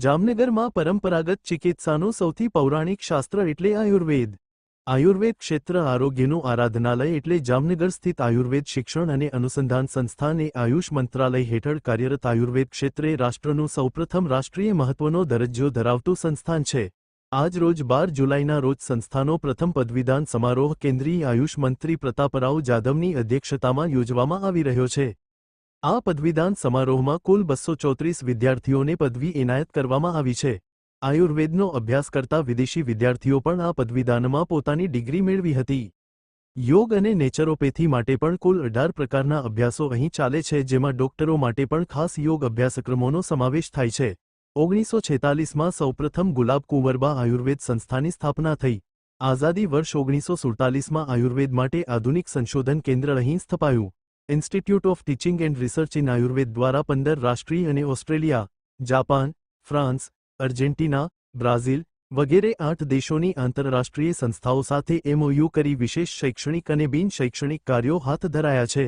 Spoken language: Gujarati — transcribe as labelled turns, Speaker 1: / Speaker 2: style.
Speaker 1: જામનગરમાં પરંપરાગત ચિકિત્સાનું સૌથી પૌરાણિક શાસ્ત્ર એટલે આયુર્વેદ. આયુર્વેદ ક્ષેત્ર આરોગ્યનું આરાધનાલય એટલે જામનગર સ્થિત આયુર્વેદ શિક્ષણ અને અનુસંધાન સંસ્થાન એ આયુષ મંત્રાલય હેઠળ કાર્યરત આયુર્વેદ ક્ષેત્રે રાષ્ટ્રનું સૌપ્રથમ રાષ્ટ્રીય મહત્વનો દરજ્જો ધરાવતું સંસ્થાન છે. આજ રોજ 12 જુલાઈના રોજ સંસ્થાનો પ્રથમ પદવીદાન સમારોહ કેન્દ્રીય આયુષ મંત્રી પ્રતાપરાવ જાદવની અધ્યક્ષતામાં યોજવામાં આવી રહ્યો છે. આ પદવીદાન સમારોહમાં કુલ 234 વિદ્યાર્થીઓને પદવી એનાયત કરવામાં આવી છે. આયુર્વેદનો અભ્યાસ કરતા વિદેશી વિદ્યાર્થીઓ પણ આ પદવીદાનમાં પોતાની ડિગ્રી મેળવી હતી. યોગ અને નેચરોપેથી માટે પણ કુલ 18 પ્રકારના અભ્યાસો અહીં ચાલે છે, જેમાં ડોક્ટરો માટે પણ ખાસ યોગ અભ્યાસક્રમોનો સમાવેશ થાય છે. 1946માં સૌપ્રથમ ગુલાબ કુંવરબા આયુર્વેદ સંસ્થાની સ્થાપના થઈ. આઝાદી વર્ષ 1947માં આયુર્વેદ માટે આધુનિક સંશોધન કેન્દ્ર અહીં સ્થપાયું. Institute of teaching and research in Ayurveda દ્વારા 15 રાષ્ટ્રીય અને Australia, Japan, France, Argentina, Brazil વગેરે 8 દેશોની આંતરરાષ્ટ્રીય સંસ્થાઓ સાથે MOU કરી વિશેષ શૈક્ષણિક અને બિન શૈક્ષણિક કાર્યો હાથ ધરાયા છે.